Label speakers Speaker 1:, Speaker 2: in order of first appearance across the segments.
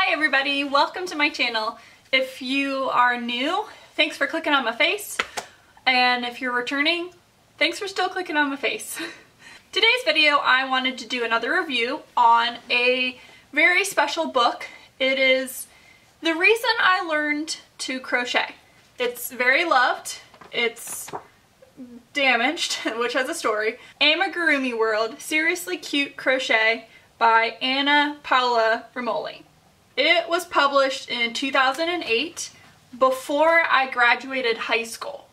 Speaker 1: Hi everybody, welcome to my channel. If you are new, thanks for clicking on my face. And if you're returning, thanks for still clicking on my face. Today's video, I wanted to do another review on a very special book. It is the reason I learned to crochet. It's very loved. It's damaged, which has a story. Amigurumi World, Seriously Cute Crochet by Paula Rimoli. It was published in 2008 before I graduated high school.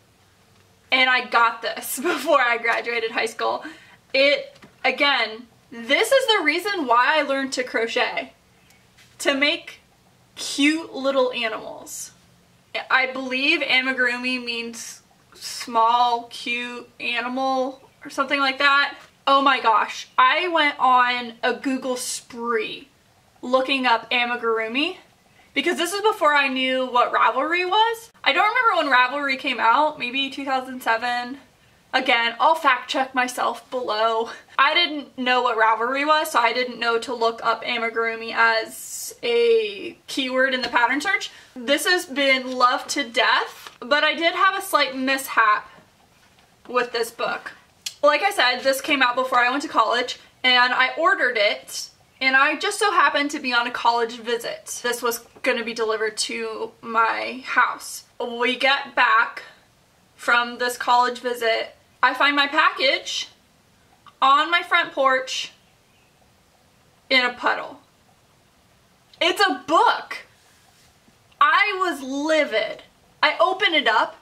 Speaker 1: And I got this before I graduated high school. Again, this is the reason why I learned to crochet. To make cute little animals. I believe amigurumi means small, cute animal or something like that. Oh my gosh, I went on a Google spree looking up amigurumi because this is before I knew what Ravelry was. I don't remember when Ravelry came out, maybe 2007. Again, I'll fact check myself below. I didn't know what Ravelry was, so I didn't know to look up amigurumi as a keyword in the pattern search. This has been loved to death, but I did have a slight mishap with this book. Like I said, this came out before I went to college, and I ordered it, and I just so happened to be on a college visit. This was going to be delivered to my house. We get back from this college visit. I find my package on my front porch in a puddle. It's a book. I was livid. I opened it up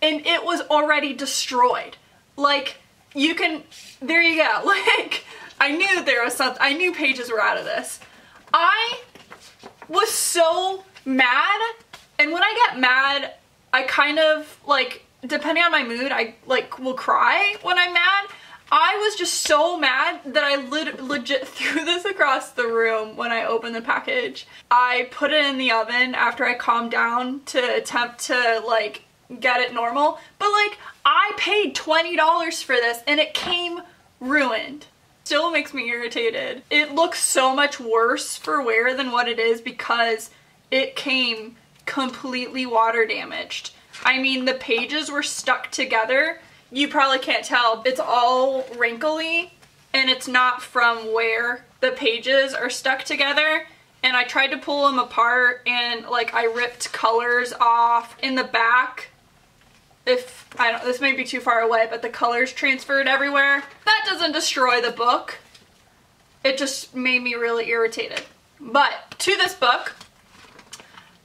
Speaker 1: and it was already destroyed. Like, you can, there you go. Like, I knew there was something, I knew pages were out of this. I was so mad, and when I get mad, I kind of, like, depending on my mood, I, like, will cry when I'm mad. I was just so mad that I legit threw this across the room when I opened the package. I put it in the oven after I calmed down to attempt to, like, get it normal. But, like, I paid $20 for this and it came ruined. Still makes me irritated. It looks so much worse for wear than what it is because it came completely water damaged. I mean, the pages were stuck together. You probably can't tell. It's all wrinkly and it's not from where the pages are stuck together. And I tried to pull them apart and, like, I ripped colors off in the back. This may be too far away, but the colors transferred everywhere. That doesn't destroy the book. It just made me really irritated. But to this book,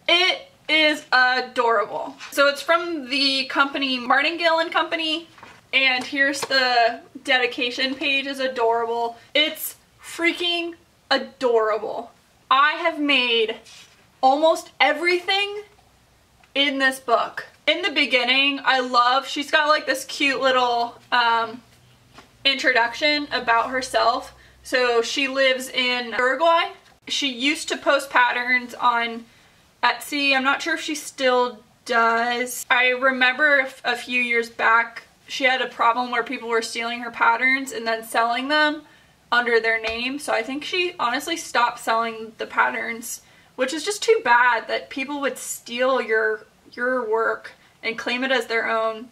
Speaker 1: it is adorable. So it's from the company Martingale and Company, and here's the dedication page. Is adorable. It's freaking adorable. I have made almost everything in this book. In the beginning, she's got like this cute little introduction about herself. So she lives in Uruguay. She used to post patterns on Etsy. I'm not sure if she still does. I remember a few years back, she had a problem where people were stealing her patterns and then selling them under their name. So I think she honestly stopped selling the patterns, which is just too bad that people would steal your work and claim it as their own.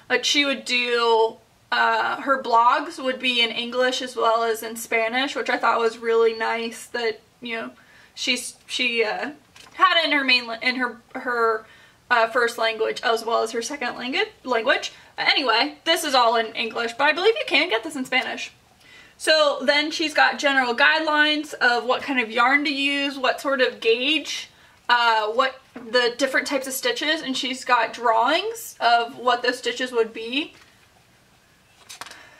Speaker 1: But she would do, her blogs would be in English as well as in Spanish, which I thought was really nice that, you know, she had it in her first language as well as her second language. Anyway, this is all in English, but I believe you can get this in Spanish. So then she's got general guidelines of what kind of yarn to use, what sort of gauge, what the different types of stitches, and she's got drawings of what those stitches would be.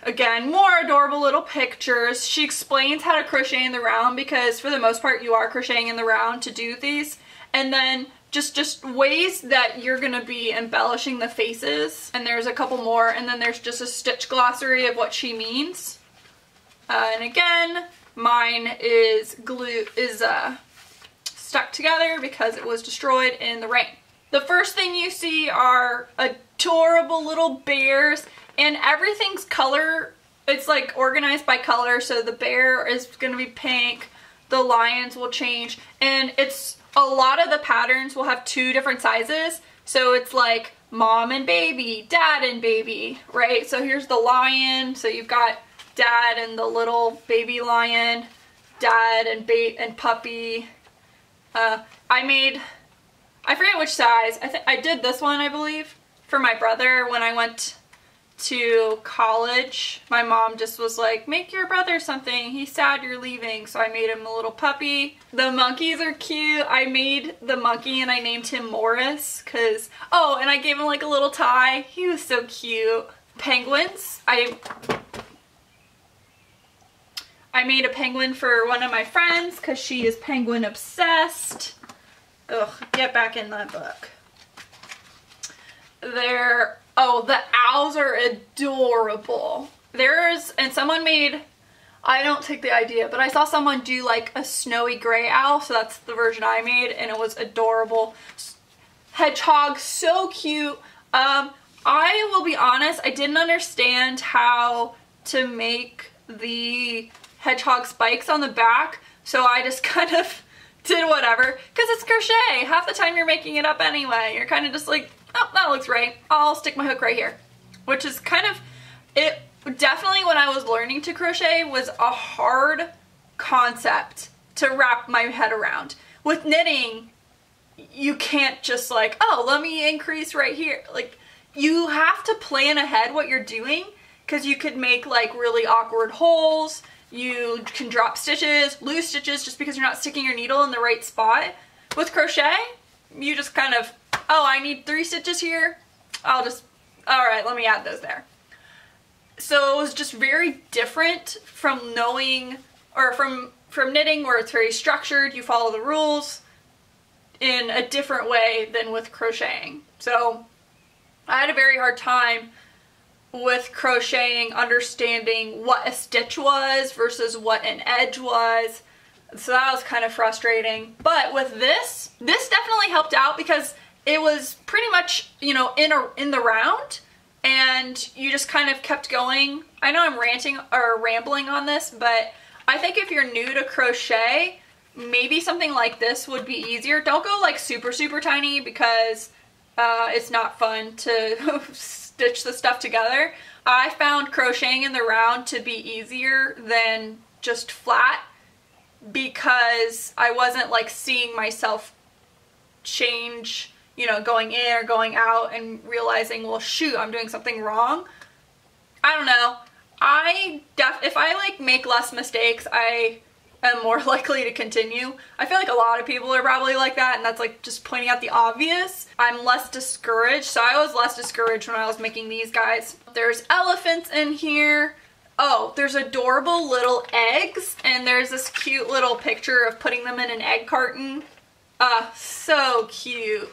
Speaker 1: Again, more adorable little pictures. She explains how to crochet in the round because for the most part you are crocheting in the round to do these. And then just ways that you're gonna be embellishing the faces. And there's a couple more, and then there's just a stitch glossary of what she means. And again, mine is stuck together because it was destroyed in the rain. The first thing you see are adorable little bears, and everything's color, it's like organized by color. So the bear is going to be pink, the lions will change, and it's a lot of the patterns will have 2 different sizes. So it's like mom and baby, dad and baby, right? So here's the lion. So you've got dad and the little baby lion, dad and puppy. I forget which size. I did this one, I believe, for my brother when I went to college. My mom just was like, make your brother something. He's sad you're leaving. So I made him a little puppy. The monkeys are cute. I made the monkey and I named him Morris because, oh, and I gave him like a little tie. He was so cute. Penguins. I made a penguin for one of my friends because she is penguin obsessed. Ugh, get back in that book. Oh, the owls are adorable. And someone made, I don't take the idea, but I saw someone do like a snowy gray owl, so that's the version I made, and it was adorable. Hedgehog, so cute. I will be honest, I didn't understand how to make the hedgehog spikes on the back, so I just kind of did whatever, because it's crochet. Half the time you're making it up anyway. You're kind of just like, oh, that looks right. I'll stick my hook right here. Which is kind of, it definitely when I was learning to crochet was a hard concept to wrap my head around. With knitting, you can't just like, oh, let me increase right here. Like, you have to plan ahead what you're doing, because you could make like really awkward holes. You can drop stitches, lose stitches just because you're not sticking your needle in the right spot. With crochet, you just kind of, oh, I need 3 stitches here. Alright, let me add those there. So it was just very different from knowing, or from knitting where it's very structured, you follow the rules in a different way than with crocheting. So I had a very hard time with crocheting understanding what a stitch was versus what an edge was. So that was kind of frustrating. But with this definitely helped out because it was pretty much, you know, in the round, and you just kind of kept going. I know I'm ranting or rambling on this, but I think if you're new to crochet, maybe something like this would be easier. Don't go like super, super tiny because it's not fun to stitch the stuff together. I found crocheting in the round to be easier than just flat because I wasn't like seeing myself change, you know, going in or going out and realizing, well, shoot, I'm doing something wrong. I don't know. If I like make less mistakes, I am more likely to continue. I feel like a lot of people are probably like that, and that's like just pointing out the obvious. I'm less discouraged, so I was less discouraged when I was making these guys. There's elephants in here. Oh, there's adorable little eggs, and there's this cute little picture of putting them in an egg carton. So cute.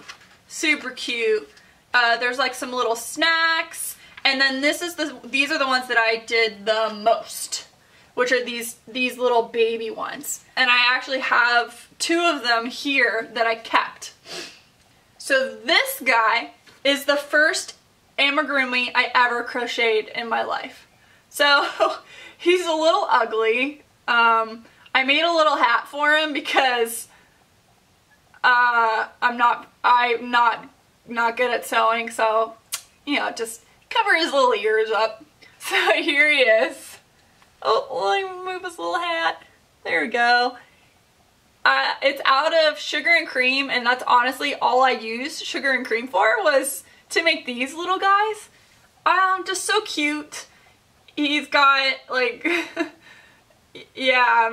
Speaker 1: Super cute. There's like some little snacks, and then these are the ones that I did the most, which are these little baby ones. And I actually have 2 of them here that I kept. So this guy is the first amigurumi I ever crocheted in my life. So he's a little ugly. I made a little hat for him because I'm not good at sewing, so you know, just cover his little ears up. So here he is. Oh, let me move his little hat. There we go. It's out of sugar and cream, and that's honestly all I used sugar and cream for, was to make these little guys. Just so cute. He's got like, yeah,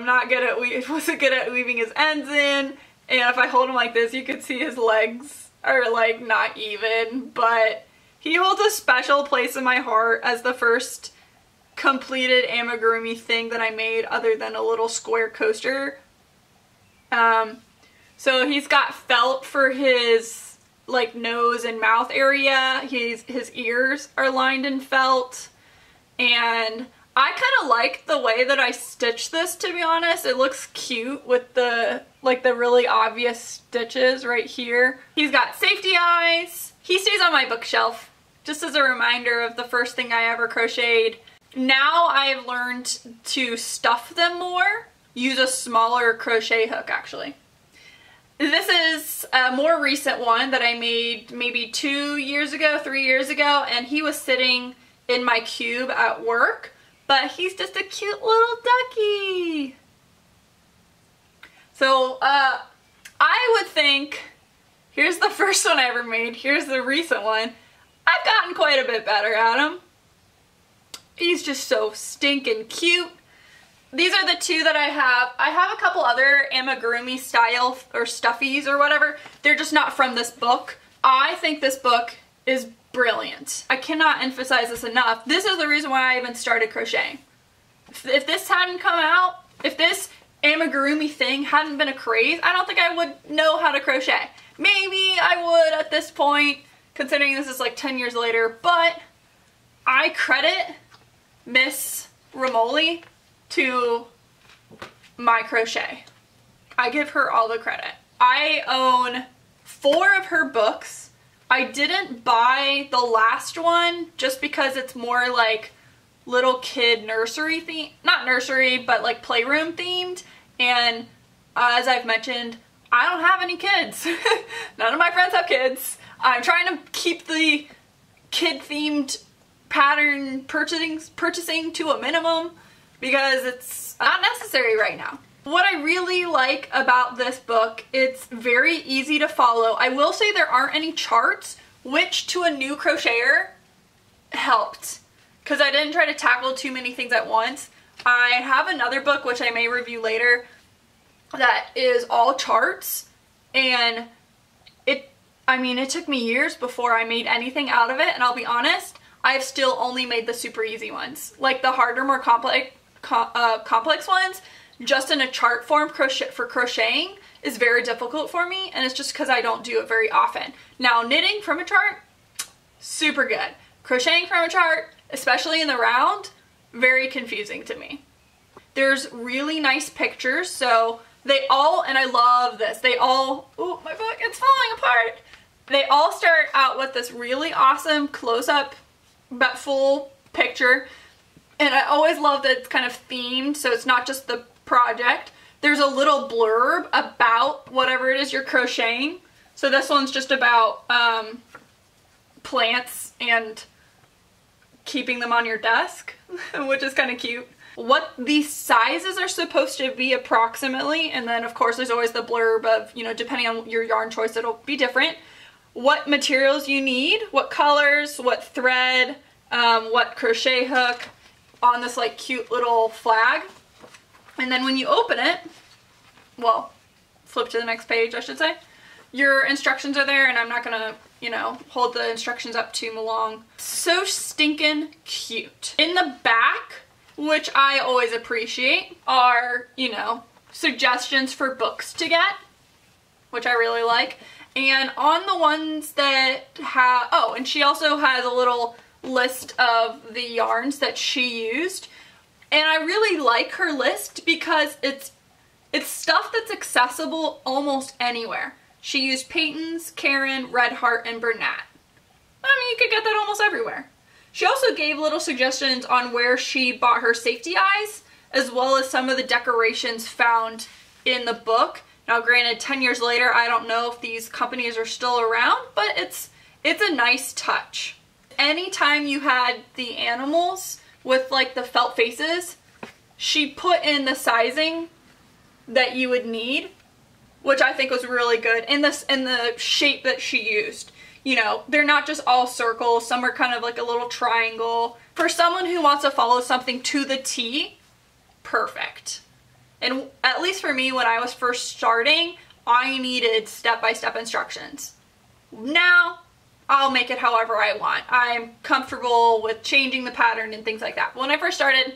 Speaker 1: wasn't good at weaving his ends in, and if I hold him like this, you could see his legs are like not even, but he holds a special place in my heart as the first completed amigurumi thing that I made other than a little square coaster. So he's got felt for his like nose and mouth area. His ears are lined in felt, and I kind of like the way that I stitched this, to be honest. It looks cute with the really obvious stitches right here. He's got safety eyes. He stays on my bookshelf just as a reminder of the first thing I ever crocheted. Now I've learned to stuff them more use a smaller crochet hook actually. This is a more recent one that I made maybe 2 years ago, 3 years ago, and he was sitting in my cube at work, but he's just a cute little ducky. So I would think, here's the first one I ever made, here's the recent one. I've gotten quite a bit better at him. He's just so stinking cute. These are the two that I have. I have a couple other Amigurumi style or stuffies or whatever. They're just not from this book. I think this book is brilliant. I cannot emphasize this enough. This is the reason why I even started crocheting. If this hadn't come out, if this Amigurumi thing hadn't been a craze, I don't think I would know how to crochet. Maybe I would at this point, considering this is like 10 years later, but I credit Miss Rimoli to my crochet. I give her all the credit. I own 4 of her books. I didn't buy the last one just because it's more like little kid nursery theme, not nursery, but like playroom themed. And as I've mentioned, I don't have any kids. None of my friends have kids. I'm trying to keep the kid themed pattern purchasing to a minimum because it's not necessary right now. What I really like about this book, it's very easy to follow. I will say there aren't any charts, which to a new crocheter helped because I didn't try to tackle too many things at once. I have another book which I may review later that is all charts, and it took me years before I made anything out of it, and I'll be honest, I've still only made the super easy ones. Like the harder, more complex ones, just in a chart form for crocheting is very difficult for me, and it's just because I don't do it very often. Now knitting from a chart, super good. Crocheting from a chart, especially in the round, very confusing to me. There's really nice pictures, so they all, and I love this, they all, ooh, my book, it's falling apart. They all start out with this really awesome close-up but full picture, and I always love that it's kind of themed, so it's not just the project. There's a little blurb about whatever it is you're crocheting. So this one's just about plants and keeping them on your desk, which is kind of cute. What these sizes are supposed to be approximately, and then of course there's always the blurb of, you know, depending on your yarn choice it'll be different. What materials you need, what colors, what thread, what crochet hook on this like cute little flag. And then when you open it, well, flip to the next page I should say, your instructions are there, and I'm not gonna, you know, hold the instructions up too long. So stinking cute. In the back, which I always appreciate, are, you know, suggestions for books to get, which I really like. And on the ones that have, oh, and she also has a little list of the yarns that she used. And I really like her list because it's stuff that's accessible almost anywhere. She used Peyton's, Karen, Red Heart, and Bernat. I mean, you could get that almost everywhere. She also gave little suggestions on where she bought her safety eyes, as well as some of the decorations found in the book. Now granted, 10 years later, I don't know if these companies are still around, but it's a nice touch. Anytime you had the animals with like the felt faces, she put in the sizing that you would need, which I think was really good, in the shape that she used. You know, they're not just all circles, some are kind of like a little triangle. For someone who wants to follow something to the T, perfect. And at least for me, when I was first starting, I needed step-by-step instructions. Now, I'll make it however I want. I'm comfortable with changing the pattern and things like that. When I first started,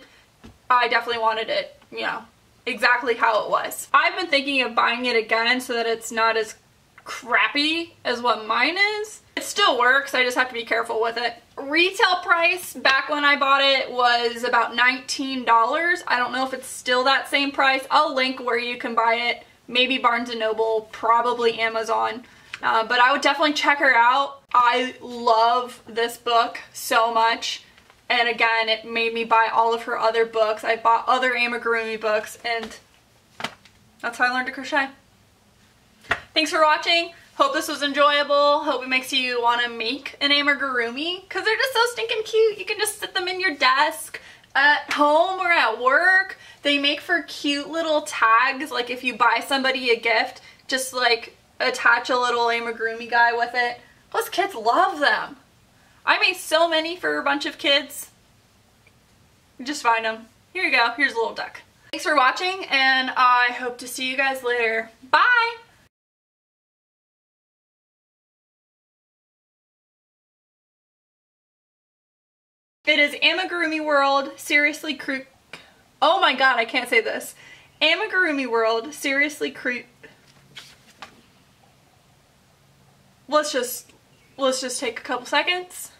Speaker 1: I definitely wanted it, you know, exactly how it was. I've been thinking of buying it again so that it's not as crappy as what mine is. It still works, I just have to be careful with it. Retail price back when I bought it was about $19. I don't know if it's still that same price. I'll link where you can buy it. Maybe Barnes & Noble, probably Amazon. But I would definitely check her out. I love this book so much. And again, it made me buy all of her other books. I bought other Amigurumi books, and That's how I learned to crochet. Thanks for watching. Hope this was enjoyable. Hope it makes you want to make an amigurumi because they're just so stinking cute. You can just sit them in your desk, at home, or at work. They make for cute little tags. Like if you buy somebody a gift, just like attach a little amigurumi guy with it. Plus kids love them. I made so many for a bunch of kids. Just find them. Here you go. Here's a little duck. Thanks for watching, and I hope to see you guys later. Bye! It is Amigurumi World, seriously oh my god, I can't say this. Amigurumi World, seriously let's just take a couple seconds.